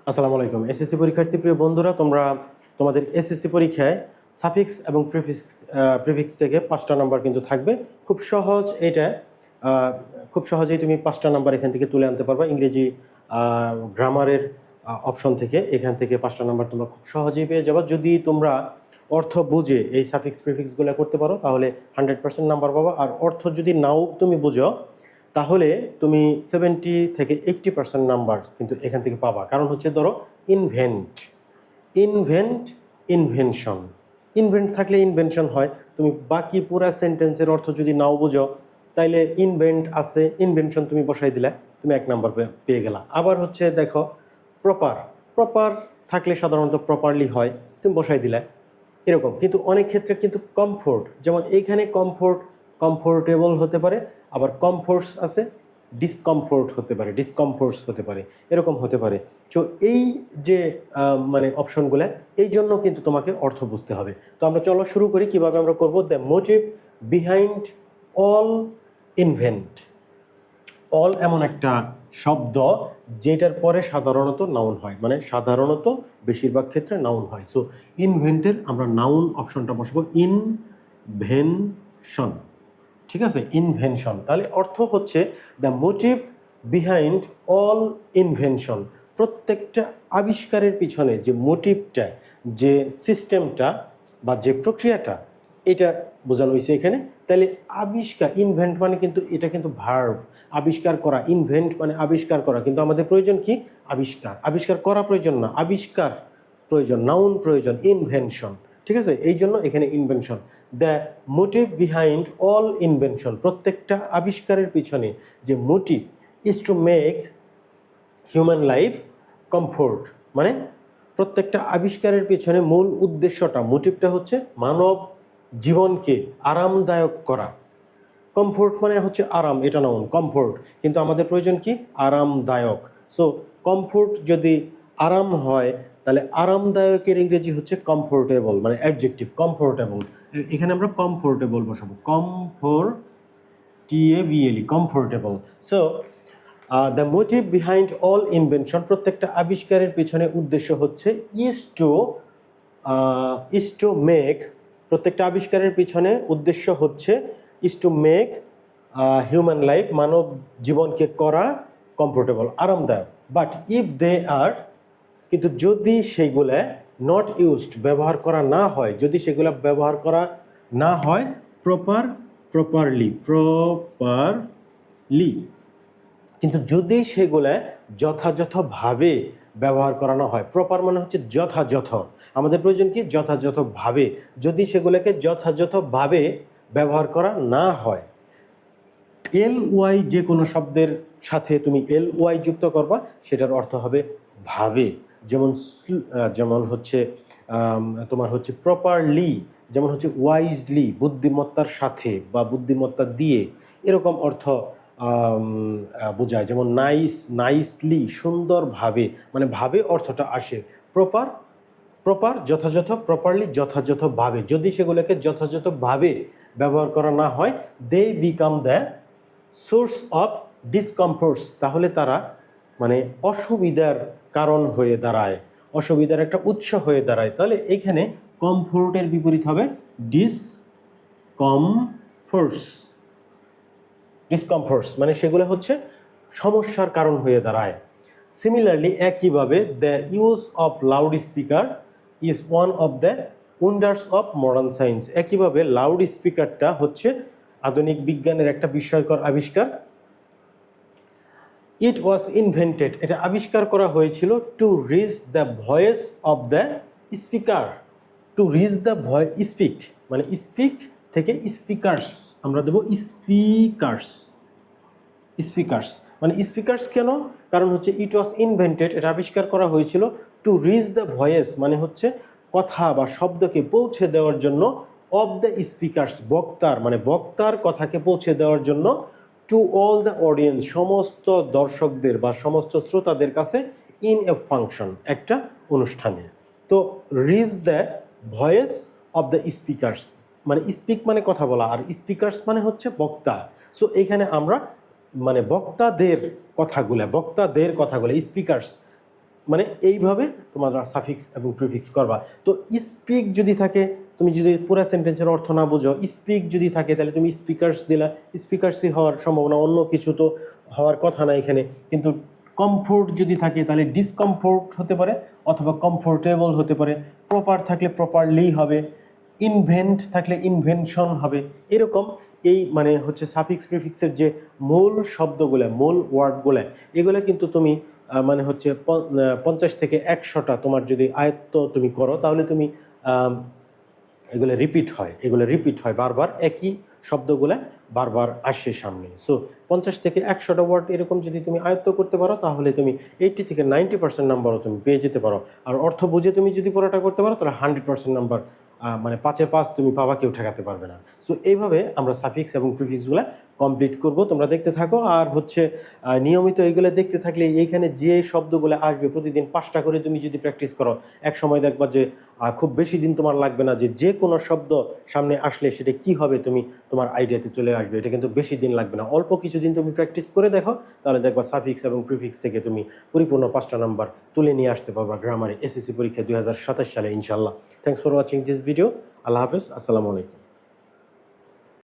আসসালামু আলাইকুম। এসএসসি পরীক্ষার্থী প্রিয় বন্ধুরা, তোমরা তোমাদের এসএসসি পরীক্ষায় সাফিক্স এবং প্রিফিক্স থেকে 5টা নাম্বার কিন্তু থাকবে। খুব সহজ এটা। খুব সহজেই তুমি 5টা নাম্বার এখান থেকে তুলে আনতে পারবা। ইংরেজি গ্রামারের অপশন থেকে এখান থেকে 5টা নাম্বার তোমরা খুব সহজেই পেয়ে যাবে। যদি তোমরা অর্থ বুঝে এই সাফিক্স প্রিফিক্সগুলো করতে পারো তাহলে 100% নাম্বার পাবা। আর অর্থ যদি নাও তুমি বুঝো তাহলে তুমি 70 থেকে 80% নাম্বার কিন্তু এখান থেকে পাবা। কারণ হচ্ছে ধরো ইনভেন্ট, ইনভেনশন। ইনভেন্ট থাকলে ইনভেনশন হয়। তুমি বাকি পুরা সেন্টেন্সের অর্থ যদি নাও বুঝো তাইলে ইনভেন্ট আছে, ইনভেনশন তুমি বসাই দিলে তুমি 1 নাম্বার পেয়ে গেলা। আবার হচ্ছে দেখো প্রপার, প্রপার থাকলে সাধারণত প্রপারলি হয়, তুমি বসাই দিলে এরকম। কিন্তু অনেক ক্ষেত্রে কিন্তু কমফোর্ট, যেমন এইখানে কমফোর্ট কমফোর্টেবল হতে পারে, আবার কমফোর্টস আছে, ডিসকমফোর্ট হতে পারে, ডিসকমফোর্টস হতে পারে, এরকম হতে পারে। তো এই যে মানে অপশনগুলো, এই জন্য কিন্তু তোমাকে অর্থ বুঝতে হবে। তো আমরা চলো শুরু করি কিভাবে আমরা করব। The motive behind all invent. All এমন একটা শব্দ যেটার পরে সাধারণত নাউন হয়, মানে সাধারণত বেশিরভাগ ক্ষেত্রে নাউন হয়। সো ইনভেন্টের আমরা নাউন অপশনটা বসাবো ইনভেনশন। ঠিক আছে, ইনভেনশন। তাহলে অর্থ হচ্ছে the motive behind all invention. প্রত্যেকটা আবিষ্কারের পিছনে যে মোটিভটা, যে সিস্টেমটা বা যে প্রক্রিয়াটা, এটা বোঝানো হয়েছে এখানে। তাহলে আবিষ্কার, ইনভেন্ট মানে কিন্তু এটা কিন্তু ভার্ব, আবিষ্কার করা। ইনভেন্ট মানে আবিষ্কার করা, কিন্তু আমাদের প্রয়োজন কি? আবিষ্কার। আবিষ্কার করা প্রয়োজন না, আবিষ্কার প্রয়োজন, নাউন প্রয়োজন, ইনভেনশন। ঠিক আছে, এই জন্য এখানে invention. The motive behind all invention, প্রত্যেকটা আবিষ্কারের পিছনে যে motive is to make human life comfort. মানে প্রত্যেকটা আবিষ্কারের পিছনে মূল উদ্দেশ্যটা, মোটিভটা হচ্ছে মানব জীবনকে আরামদায়ক করা। কমফোর্ট মানে হচ্ছে আরাম, এটা নাউন কমফোর্ট, কিন্তু আমাদের প্রয়োজন কি? আরামদায়ক। সো কমফোর্ট যদি আরাম হয় তাহলে আরামদায়কের ইংরেজি হচ্ছে কমফোর্টেবল, মানে অ্যাডজেক্টিভ কমফোর্টেবল। এখানে আমরা কমফোর্টেবল বসাবো, comfortable, comfortable. So the motive behind all invention, প্রত্যেকটা আবিষ্কারের পেছনে উদ্দেশ্য হচ্ছে ইজ টু মেক, প্রত্যেকটা আবিষ্কারের পিছনে উদ্দেশ্য হচ্ছে is to make human life, মানব জীবনকে করা কমফোর্টেবল, আরামদায়ক। বাট ইফ দে আর, কিন্তু যদি সেগুলা নট ইউজড, ব্যবহার করা না হয়, যদি সেগুলা ব্যবহার করা না হয় প্রপারলি, কিন্তু যদি সেগুলা যথাযথভাবে ব্যবহার করানো হয়, প্রপার মানে হচ্ছে যথাযথ, আমাদের প্রয়োজন কি? যথাযথভাবে। যদি সেগুলোকে যথাযথভাবে ব্যবহার করা না হয়, এল ওয়াই যে কোনো শব্দের সাথে তুমি এল ওয়াই যুক্ত করবা, সেটার অর্থ হবে ভাবে। যেমন হচ্ছে তোমার হচ্ছে প্রপারলি, যেমন হচ্ছে ওয়াইজলি, বুদ্ধিমত্তার সাথে বা বুদ্ধিমত্তা দিয়ে, এরকম অর্থ বোঝায়। যেমন নাইসলি, সুন্দরভাবে, মানে ভাবে অর্থটা আসে। প্রপার যথাযথ, প্রপারলি যথাযথভাবে। যদি সেগুলোকে যথাযথভাবে ব্যবহার করা না হয়, they become the source of discomforts, তাহলে তারা মানে অসুবিধার কারণ হয়ে দাঁড়ায়, অসুবিধার একটা উৎস হয়ে দাঁড়ায়। তাহলে এইখানে কমফোর্টের বিপরীত হবে ডিসকমফোর্টস, মানে সেগুলো হচ্ছে সমস্যার কারণ হয়ে দাঁড়ায়। সিমিলারলি, একইভাবে the use of loud speaker is one of the wonders of modern science. একইভাবে লাউড স্পিকারটা হচ্ছে আধুনিক বিজ্ঞানের একটা বিস্ময়কর আবিষ্কার। ইট ওয়াজ ইনভেন্টেড, এটা আবিষ্কার করা হয়েছিল to reach the voice of the speaker. To reach the voice, speak মানে স্পিক থেকে স্পিকার্স, আমরা দেবো স্পিকার্স মানে স্পিকার্স। কেন? কারণ হচ্ছে ইট ওয়াজ ইনভেন্টেড, এটা আবিষ্কার করা হয়েছিল টু রিচ দ্য ভয়েস, মানে হচ্ছে কথা বা শব্দকে পৌঁছে দেওয়ার জন্য, অফ দ্য স্পিকার্স, বক্তার, মানে বক্তার কথাকে পৌঁছে দেওয়ার জন্য, টু অল দ্য অডিয়েন্স, সমস্ত দর্শকদের বা সমস্ত শ্রোতাদের কাছে, ইন এ ফাংশন, একটা অনুষ্ঠানে। তো reach the voice of the speakers, মানে স্পিক মানে কথা বলা, আর স্পিকার্স মানে হচ্ছে বক্তা। সো এখানে আমরা মানে বক্তাদের কথাগুলো, স্পিকার্স মানে এইভাবে তোমরা সাফিক্স এবং প্রিফিক্স করবা। তো স্পিক যদি থাকে, তুমি যদি পুরো সেন্টেন্সের অর্থ না বুঝো, স্পিক যদি থাকে তাহলে তুমি স্পিকার্স দিলা, স্পিকার্সই হওয়ার সম্ভাবনা, অন্য কিছু তো হওয়ার কথা না এখানে। কিন্তু কমফোর্ট যদি থাকে তাহলে ডিসকমফোর্ট হতে পারে অথবা কমফোর্টেবল হতে পারে, প্রপার থাকলে প্রপারলি হবে, ইনভেন্ট থাকলে ইনভেনশন হবে। এরকম এই মানে হচ্ছে সাফিক্স প্রিফিক্সের যে মূল শব্দগুলো, মূল ওয়ার্ডগুলো, এগুলো কিন্তু তুমি মানে হচ্ছে 50 থেকে 100টা তোমার যদি আয়ত্ত তুমি করো তাহলে তুমি এগুলো রিপিট হয় বারবার, একই শব্দগুলো বারবার আসে সামনে। সো 50 থেকে 100টা ওয়ার্ড এরকম যদি তুমি আয়ত্ত করতে পারো তাহলে তুমি 80 থেকে 90% নাম্বারও তুমি পেয়ে যেতে পারো। আর অর্থ বুঝে তুমি যদি পুরোটা করতে পারো তাহলে 100% নাম্বার, মানে 5-এ 5 তুমি পাবা, কেউ ঠেকাতে পারবে না। সো এইভাবে আমরা সাফিক্স এবং প্রিফিক্সগুলো কমপ্লিট করব, তোমরা দেখতে থাকো। আর হচ্ছে নিয়মিত এইগুলো দেখতে থাকলে এইখানে যে শব্দগুলো আসবে প্রতিদিন 5টা করে তুমি যদি প্র্যাকটিস করো, এক সময় দেখবা যে খুব বেশি দিন তোমার লাগবে না, যে কোনো শব্দ সামনে আসলে সেটা কি হবে তুমি তোমার আইডিয়াতে চলে আসবে। এটা কিন্তু বেশি দিন লাগবে না, অল্প কিছুদিন তুমি প্র্যাকটিস করে দেখো, তাহলে দেখবা সাফিক্স এবং প্রিফিক্স থেকে তুমি পরিপূর্ণ 5টা নাম্বার তুলে নিয়ে আসতে পারবা গ্রামারে এসএসসি পরীক্ষা 2027 সালে ইনশাল্লাহ। Thanks for watching this video. আল্লাহ হাফেজ, আসসালামু আলাইকুম।